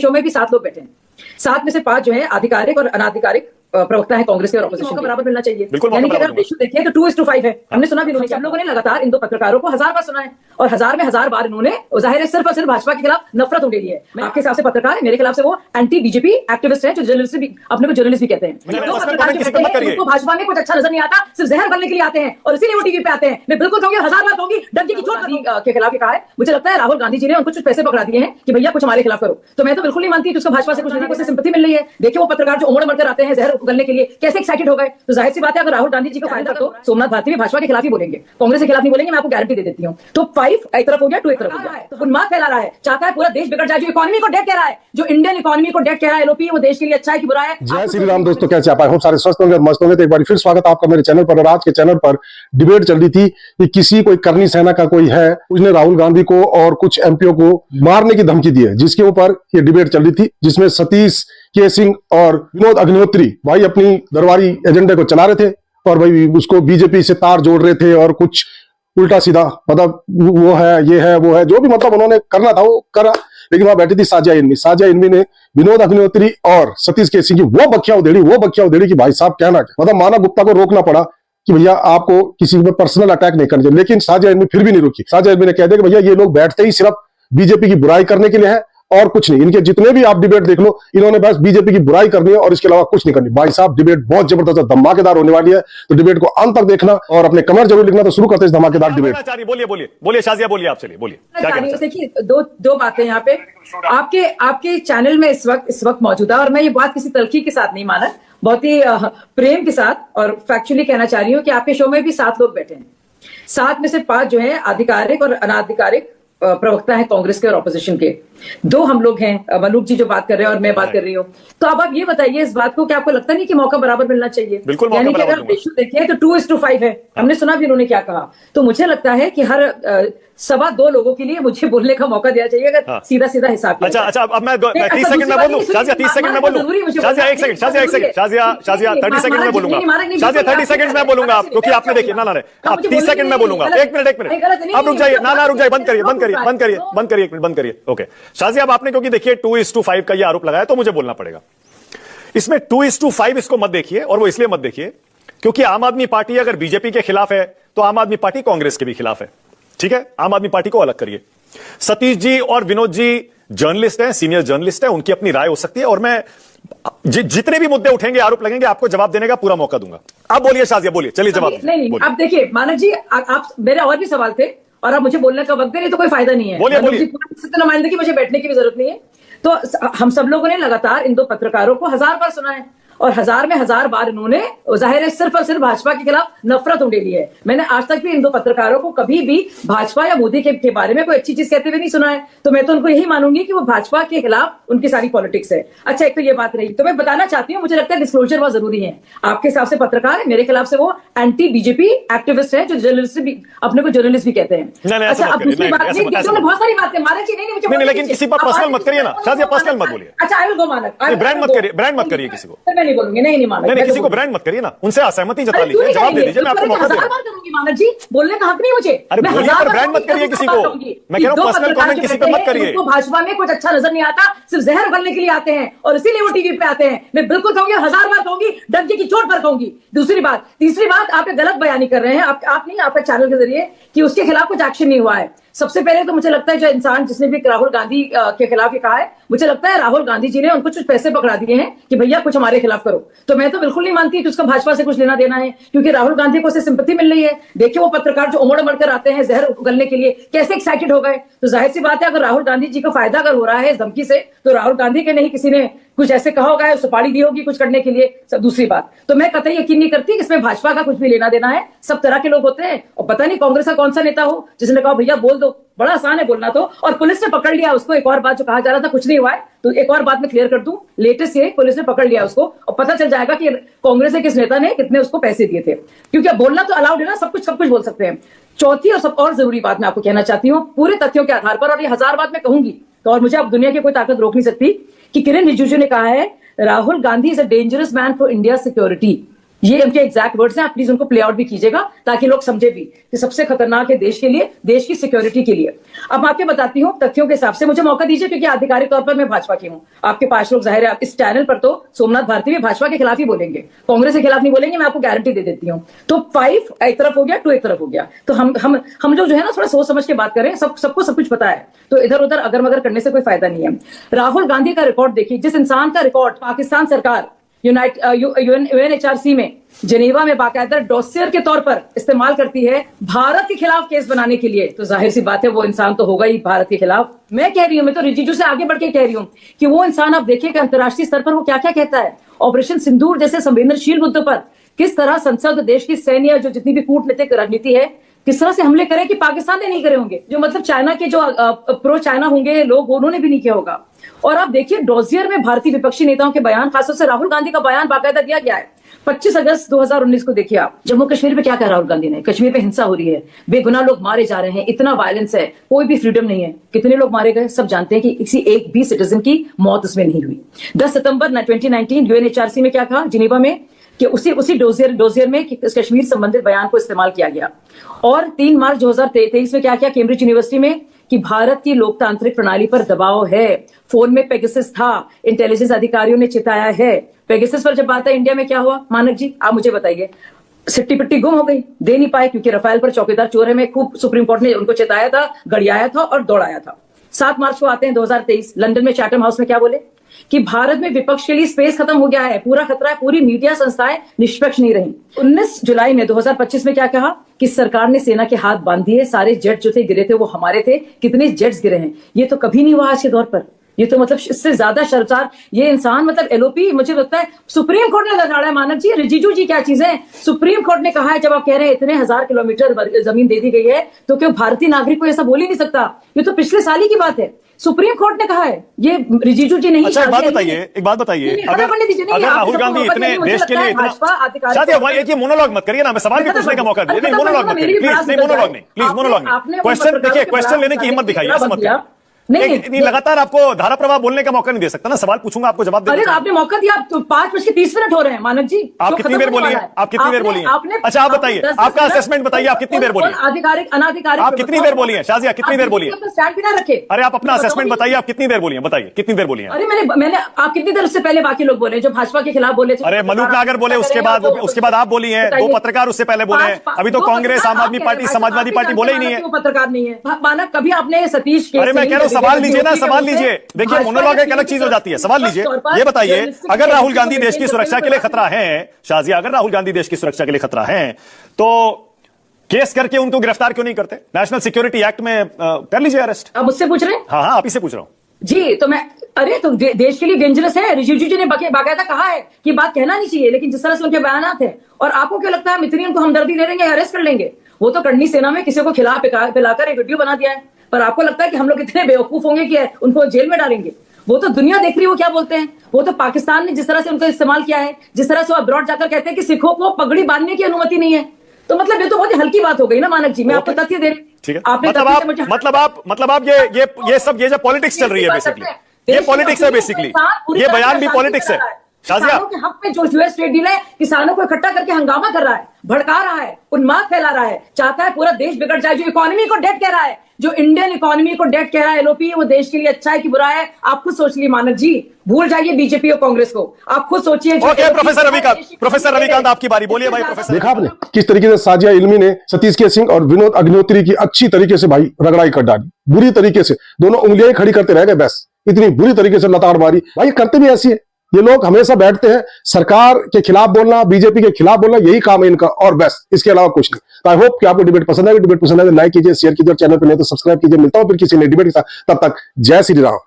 Show में भी 7 लोग बैठे हैं, 7 में से 5 जो है आधिकारिक और अनाधिकारिक प्रवक्ता है कांग्रेस के और अपोजिशन बराबर मिलना चाहिए। यानी कि अगर रेशियो देखें तो 2:5 है। हमने सुना भी उन्होंने, हम लोगों ने लगातार इन दो पत्रकारों को 1000 बार सुना है और 1000 में 1000 बार इन्होंने जाहिर है सिर्फ और सिर्फ भाजपा के खिलाफ नफरत उड़ेली है। आपके हिसाब से पत्रकार है, मेरे खिलाफ से वो एंटी बीजेपी एक्टिविस्ट है जो जर्नलिस्ट भी अपने को जर्नलिस्ट भी कहते हैं। उनको भाजपा में कुछ अच्छा नजर नहीं आता, सिर्फ जहर बनने के लिए आते हैं और इसीलिए वो टीवी पे आते हैं। मैं बिल्कुल कहूंगी 1000 बार कहूंगी, डंके की चोट के खिलाफ कहा है। मुझे लगता है राहुल गांधी जी ने उनको कुछ पैसे पकड़ा दिए हैं कि भैया कुछ हमारे खिलाफ करो। तो मैं तो बिल्कुल नहीं मानती कि उसको भाजपा से कुछ लेने को सिंपैथी मिल रही है। देखिए वो पत्रकार जो उमड़ मरकर आते हैं जहर उगलने के लिए कैसे एक्साइटेड हो गए। तो जाहिर सी बात है अगर राहुल गांधी जी को फायदा तो सोमनाथ भारती भी भाजपा के खिलाफ ही बोलेंगे, कांग्रेस के खिलाफ नहीं बोलेंगे। मैं आपको गारंटी दे देती हूँ। तो 5 एक तरफ हो गया, 2 एक तरफ हो गया। तो उन्माद फैला रहा है, चाहता है पूरा देश बिगड़ जाए। जो इकोनॉमी को डेट कह रहा है, जो इंडियन इकोनॉमी को डेट कह रहा है एलओपी, वो देश के लिए अच्छा है कि बुरा है। जय श्री राम दोस्तों, कैसे आप? होप सारे स्वस्थ होंगे, मस्त होंगे। तो एक बार फिर स्वागत है आपका मेरे चैनल पर। और आज के चैनल पर डिबेट चल रही थी कि किसी कोई करनी सेना का कोई है, उसने राहुल गांधी को और कुछ एमपीओ को मारने की धमकी दी है, जिसके ऊपर ये डिबेट चल रही थी, जिसमें सतीश के सिंह और विनोद अग्निहोत्री भाई अपनी दरबारी एजेंडे को चला रहे थे और भाई उसको बीजेपी से तार जोड़ रहे थे और कुछ उल्टा सीधा मतलब वो है, ये है, वो है, जो भी मतलब उन्होंने करना था वो करा। लेकिन वहां बैठी थी साजिया इल्मी ने विनोद अग्निहोत्री और सतीश के सिंह की वो बखिया उधेड़ी कि भाई साहब कहना क्या, मतलब मानव गुप्ता को रोकना पड़ा कि भैया आपको किसी पर पर्सनल अटैक नहीं करना चाहिए। लेकिन साजिया इल्मी फिर भी नहीं रुकी। साजिया इल्मी ने कह दिया कि भैया ये लोग बैठते ही सिर्फ बीजेपी की बुराई करने के लिए है और कुछ नहीं। इनके जितने भी आप डिबेट देख लो, इन्होंने बस बीजेपी की बुराई करनी है और इसके अलावा कुछ नहीं करनी। भाई साहब डिबेट बहुत जबरदस्त धमाकेदार होने वाली है, तो डिबेट को अंत तक देखना और अपने कमेंट जरूर लिखना। तो शुरू करते हैं इस धमाकेदार डिबेट। बोलिए शाजिया, बोलिए आप, चलिए बोलिए। देखिए दो बातें यहाँ पे आपके चैनल में इस वक्त मौजूदा, और मैं ये बात किसी तलखी के साथ नहीं माना, बहुत ही प्रेम के साथ और फैक्चुअली कहना चाह रही हूँ कि आपके शो में भी 7 लोग बैठे हैं, 7 में से 5 जो है आधिकारिक और अनाधिकारिक प्रवक्ता है कांग्रेस के और ऑपोजिशन के। 2 हम लोग हैं, मलूक जी जो बात कर रहे हैं और मैं बात कर रही हूँ। तो अब आप ये बताइए इस बात को, क्या आपको लगता नहीं कि मौका बराबर मिलना चाहिए? यानी कि अगर रेशियो देखें तो 2:5 है। हमने सुना भी उन्होंने क्या कहा। तो मुझे लगता है कि हर 2.25 लोगों के लिए मुझे बोलने का मौका दिया चाहिए अगर सीधा हिसाब किया। अच्छा, अब मैं 30 सेकंड में बोलूं। शाजिया 30 सेकंड में बोलूं। शाजिया 1 सेकंड, शाजिया 30 सेकंड में बोलूंगा। शाजिया 30 सेकंड में बोलूंगा, क्योंकि आपने देखिए ना आप 30 सेकंड में बोलूंगा। एक मिनट आप रुक जाइए, ना रुक जाइए, बंद करिए, बंद करिए। ओके शाजिया, अब आपने क्योंकि देखिए 2:5 का ये आरोप लगाया तो मुझे बोलना पड़ेगा। इसमें 2:5 इसको मत देखिए, और वो इसलिए मत देखिए क्योंकि आम आदमी पार्टी अगर बीजेपी के खिलाफ है तो आम आदमी पार्टी कांग्रेस के भी खिलाफ है। ठीक है, आम आदमी पार्टी को अलग करिए। सतीश जी और विनोद जी जर्नलिस्ट हैं, सीनियर जर्नलिस्ट हैं, उनकी अपनी राय हो सकती है और मैं जितने भी मुद्दे उठेंगे, आरोप लगेंगे, आपको जवाब देने का पूरा मौका दूंगा। आप बोलिए शाजिया, बोलिए, चलिए जवाब। नहीं, आप देखिए मानव जी, आप मेरे और भी सवाल थे और आप मुझे बोलने का वक्त दे रहे तो कोई फायदा नहीं है। बोलिए। नुमाइंदगी मुझे बैठने की भी जरूरत नहीं है। तो हम सब लोगों ने लगातार इन 2 पत्रकारों को 1000 बार सुना है और 1000 में 1000 बार इन्होंने जाहिर है सिर्फ और सिर्फ भाजपा के खिलाफ नफरत उड़ेली है। मैंने आज तक भी इन 2 पत्रकारों को कभी भी भाजपा या मोदी के बारे में कोई अच्छी चीज कहते हुए नहीं सुना है। तो मैं तो उनको यही मानूंगी कि वो भाजपा के खिलाफ उनकी सारी पॉलिटिक्स है। अच्छा, एक तो ये बात रही। तो मैं बताना चाहती हूँ, मुझे लगता है डिस्क्लोजर बहुत जरूरी है। आपके हिसाब से पत्रकार है, मेरे खिलाफ से वो एंटी बीजेपी एक्टिविस्ट है जो जर्नलिस्ट भी अपने को जर्नलिस्ट भी कहते हैं। अच्छा, अब दूसरी बात, बहुत सारी बातें मानव जी नहीं, लेकिन किसी पर पर्सनल मत करिए ना शाजिया, पर्सनल मत बोलिए। अच्छा, I will go Manav, brand मत करिए किसी को। मैं नहीं बोलूंगी, नहीं मानव, नहीं, किसी को ब्रांड मत करिए ना, उनसे असहमति जता लीजिए, जवाब दे दीजिए, मैं आपको मौका दूंगा। मानव जी, बोलने का हक नहीं मुझे। अरे बोलिए, पर ब्रांड मत करिए किसी को। मैं कह रहा हूं पर्सनल कमेंट किसी पे मत करिए। भाजपा में कुछ अच्छा नजर नहीं आता, सिर्फ जहर उगलने के लिए आते हैं और इसीलिए वो टीवी पे आते हैं। मैं बिल्कुल कहूंगी, 1000 बार कहूंगी, डंके की चोट पर कहूंगी। तीसरी बात, आप गलत बयानी कर रहे हैं, आप नहीं, आपके चैनल के जरिए, कि उसके खिलाफ कुछ एक्शन नहीं हुआ है। सबसे पहले तो मुझे लगता है जो इंसान जिसने भी राहुल गांधी के खिलाफ ये कहा है, मुझे लगता है राहुल गांधी जी ने उनको कुछ पैसे पकड़ा दिए हैं कि भैया कुछ हमारे खिलाफ करो। तो मैं तो बिल्कुल नहीं मानती कि उसका भाजपा से कुछ लेना देना है, क्योंकि राहुल गांधी को उससे सिंपैथी मिल रही है। देखिए वो पत्रकार जो उमड़ मरकर आते हैं जहर उगलने के लिए कैसे एक्साइटेड हो गए। तो जाहिर सी बात है अगर राहुल गांधी जी को फायदा अगर हो रहा है इस धमकी से, तो राहुल गांधी के नहीं किसी ने कुछ ऐसे कहा होगा, सुपारी दी होगी कुछ करने के लिए। दूसरी बात, तो मैं कतई यकीन नहीं करती कि इसमें भाजपा का कुछ भी लेना देना है। सब तरह के लोग होते हैं और पता नहीं कांग्रेस का कौन सा नेता हो जिसने कहा भैया बोल दो, बड़ा आसान है बोलना तो, और पुलिस ने पकड़ लिया उसको। एक और बात जो कहा जा रहा था कुछ नहीं हुआ है, तो एक और बात मैं क्लियर कर दूं, लेटेस्ट ये पुलिस ने पकड़ लिया उसको और पता चल जाएगा कि कांग्रेस के किस नेता ने कितने उसको पैसे दिए थे, क्योंकि अब बोलना तो अलाउड है ना, सब कुछ बोल सकते हैं। चौथी और जरूरी बात मैं आपको कहना चाहती हूँ पूरे तथ्यों के आधार पर, और ये 1000 बात मैं कहूंगी तो, और मुझे अब दुनिया की कोई ताकत रोक नहीं सकती, कि किरण रिजिजू ने कहा है Rahul Gandhi is a dangerous man for India security. ये उनके एग्जैक्ट वर्ड्स हैं, आप प्लीज उनको प्ले आउट भी कीजिएगा ताकि लोग समझे भी कि सबसे खतरनाक है देश के लिए, देश की सिक्योरिटी के लिए। अब मैं आपके बताती हूँ तथ्यों के हिसाब से, मुझे मौका दीजिए क्योंकि आधिकारिक तौर पर मैं भाजपा की हूँ। आपके 5 लोग जाहिर है इस चैनल पर तो सोमनाथ भारती भी भाजपा के खिलाफ ही बोलेंगे, कांग्रेस के खिलाफ नहीं बोलेंगे, मैं आपको गारंटी दे देती हूँ। तो 5 एक तरफ हो गया, 2 एक तरफ हो गया। तो हम लोग जो है ना थोड़ा सोच समझ के बात करें, सबको सब कुछ पता है, तो इधर उधर अगर मगर करने से कोई फायदा नहीं है। राहुल गांधी का रिकॉर्ड देखिए, जिस इंसान का रिकॉर्ड पाकिस्तान सरकार यूएनएचआरसी में जेनेवा में बाकायदा डॉसियर के तौर पर इस्तेमाल करती है भारत के खिलाफ केस बनाने के लिए, तो जाहिर सी बात है वो इंसान तो होगा ही भारत के खिलाफ। मैं कह रही हूं, मैं तो रिजिजू से आगे बढ़ के कह रही हूं कि वो इंसान, आप देखिएगा अंतर्राष्ट्रीय स्तर पर वो क्या क्या कहता है। ऑपरेशन सिंदूर जैसे संवेदनशील मुद्दों पर किस तरह संसद, देश की सैन्य जो जितनी भी कूटनीतिक रणनीति है, किस तरह से हमले करें कि पाकिस्तान ने नहीं करे होंगे, जो मतलब चाइना के जो प्रो चाइना होंगे लोग, उन्होंने भी नहीं किया होगा। और आप देखिए डॉजियर में भारतीय विपक्षी नेताओं के बयान, खासतौर से राहुल गांधी का बयान बाकायदा दिया गया है। 25 अगस्त 2019 को देखिए आप, जम्मू कश्मीर में क्या कहा राहुल गांधी ने, कश्मीर में हिंसा हो रही है, बेगुनाह लोग मारे जा रहे हैं, इतना वायलेंस है, कोई भी फ्रीडम नहीं है। कितने लोग मारे गए सब जानते हैं कि किसी एक भी सिटीजन की मौत उसमें नहीं हुई। 10 सितंबर 2019 यूएनएचआरसी में क्या कहा जिनेवा में, कि उसी डोजियर में कश्मीर संबंधित बयान को इस्तेमाल किया गया। और 3 मार्च 2023 में क्या किया कैम्ब्रिज यूनिवर्सिटी में, कि भारत की लोकतांत्रिक प्रणाली पर दबाव है, फोन में पेगासस था, इंटेलिजेंस अधिकारियों ने चिताया है। पेगासस पर जब बात है इंडिया में क्या हुआ मानक जी, आप मुझे बताइए। सिट्टी पिट्टी गुम हो गई, दे नहीं पाए क्योंकि रफाल पर चौकीदार चोर है में खूब सुप्रीम कोर्ट ने उनको चिताया था, गड़ियाया था और दौड़ाया था। 7 मार्च को आते हैं 2023, लंदन में चैटम हाउस में क्या बोले कि भारत में विपक्ष के लिए स्पेस खत्म हो गया है, पूरा खतरा है, पूरी मीडिया संस्थाएं निष्पक्ष नहीं रही। 19 जुलाई में 2025 में क्या कहा कि सरकार ने सेना के हाथ बांध दिए, सारे जेट जो थे गिरे थे वो हमारे थे, कितने जेट्स गिरे हैं, ये तो कभी नहीं हुआ आज के दौर पर। ये तो मतलब इससे ज्यादा शर्मसार ये इंसान, मतलब एलओपी, मुझे लगता है सुप्रीम कोर्ट ने लगा है मानक जी, रिजिजू जी क्या चीज है। सुप्रीम कोर्ट ने कहा है, जब आप कह रहे हैं इतने 1000 किलोमीटर जमीन दे दी गई है, तो क्यों भारतीय नागरिक को ऐसा बोल ही नहीं सकता। ये तो पिछले साल ही की बात है, सुप्रीम कोर्ट ने कहा है, ये रिजिजू जी नहीं। अच्छा एक बात बताइए, अगर राहुल गांधी इतने देश के लिए इतना मोनोलॉग मत करिए ना, मैं सवाल भी पूछने का मौका दीजिए। नहीं मोनोलॉग मत करिए प्लीज, नहीं मोनोलॉग नहीं, प्लीज मोनोलॉग नहीं। क्वेश्चन देखिए, क्वेश्चन लेने की हिम्मत दिखाइए, ऐसा मत करिए। नहीं लगातार आपको धारा प्रवाह बोलने का मौका नहीं दे सकता ना, सवाल पूछूंगा आपको जवाब देना। अरे आपने मौका दिया, आप 5:30 हो रहे हैं मानक जी। आप कितनी देर बोलिए, आप कितनी देर बोलिए। अच्छा आप बताइए, आपका असेसमेंट बताइए, आप कितनी देर बोलिए। आधिकारिक अनाधिकारिक आप कितनी देर बोलिए शाजिया, कितनी देर बोलिए। स्टैंड भी ना रखे। अरे आप अपना असेसमेंट बताइए, आप कितनी देर बोलिए, बताइए कितनी देर बोलिए। अरे मैंने आप कितनी देर उससे पहले बाकी लोग बोले जो भाजपा के खिलाफ बोले थे। अरे मलूक नागर बोले, उसके बाद आप बोली हैं, 2 पत्रकार उससे पहले बोले हैं, अभी तो कांग्रेस, आम आदमी पार्टी, समाजवादी पार्टी बोले ही नहीं है। पत्रकार नहीं है मानक, कभी आपने सतीश के, अरे मैं कह रहा हूँ सवाल लीजिए ना, सवाल लीजिए। देखिए मोनोलॉग एक अलग चीज हो जाती है, सवाल लीजिए। ये बताइए, अगर राहुल गांधी देश की सुरक्षा के लिए खतरा है, शाजिया अगर राहुल गांधी देश की सुरक्षा के लिए खतरा है, तो केस करके उनको गिरफ्तार क्यों नहीं करते? नेशनल सिक्योरिटी एक्ट में कर लीजिए अरेस्ट। आप मुझसे पूछ रहे हैं? हाँ आप ही से पूछ रहा हूं जी। तो मैं, अरे तो देश के लिए डेंजरस है, रिजिजू जी ने बाकायदा कहा है कि बात कहना नहीं चाहिए, लेकिन जिस तरह से उनके बयानात है, और आपको क्या लगता है मित्री उनको हमदर्दी दे देंगे, अरेस्ट कर लेंगे? वो तो करनी सेना में किसी को खिला पिलाकर एक वीडियो बना दिया है, पर आपको लगता है कि हम लोग इतने बेवकूफ होंगे कि उनको जेल में डालेंगे? वो तो दुनिया देख रही है वो क्या बोलते हैं। वो तो पाकिस्तान ने जिस तरह से उनको इस्तेमाल किया है, जिस तरह से वो अब्रॉड जाकर कहते हैं कि सिखों को पगड़ी बांधने की अनुमति नहीं है, तो मतलब ये तो बहुत ही हल्की बात हो गई ना मानक जी। मैं आपको तथ्य दे रही हूं, ठीक है। मतलब आप ये सब जो पॉलिटिक्स चल रही है बेसिकली, ये पॉलिटिक्स है बेसिकली, ये बयान भी पॉलिटिक्स है। किसानों के हक में जो यूएस ट्रेड डील है, किसानों को इकट्ठा करके हंगामा कर रहा है, भड़का रहा है, उन्माद फैला रहा है, चाहता है पूरा देश बिगड़ जाए। जो इकोनॉमी को डेड कह रहा है, जो इंडियन इकोनॉमी को डेड कह रहा है एलओपी, वो देश के लिए अच्छा है कि बुरा है, आप खुद सोच लीजिए मानक जी। भूल जाइए बीजेपी और कांग्रेस को, आप खुद सोचिए। ओके प्रोफेसर रविकांत आपकी बारी, बोलिए भाई प्रोफेसर। देखा आपने किस तरीके से साजिया इल्मी ने सतीश के सिंह और विनोद अग्निहोत्री की अच्छी तरीके से भाई रगड़ाई कर डाली, बुरी तरीके से दोनों उंगलियां खड़ी करते रह गए, बस इतनी बुरी तरीके से लताड़ मारी। भाई करते भी ऐसी है, ये लोग हमेशा बैठते हैं सरकार के खिलाफ बोलना, बीजेपी के खिलाफ बोलना, यही काम है इनका, और बस इसके अलावा कुछ नहीं। तो आई होप कि आपको डिबेट पसंद है। डिबेट पसंद है तो लाइक कीजिए, शेयर कीजिए, चैनल पर नहीं तो सब्सक्राइब कीजिए। मिलता हूं फिर किसी नए डिबेट के साथ, तब तक जय श्री राम।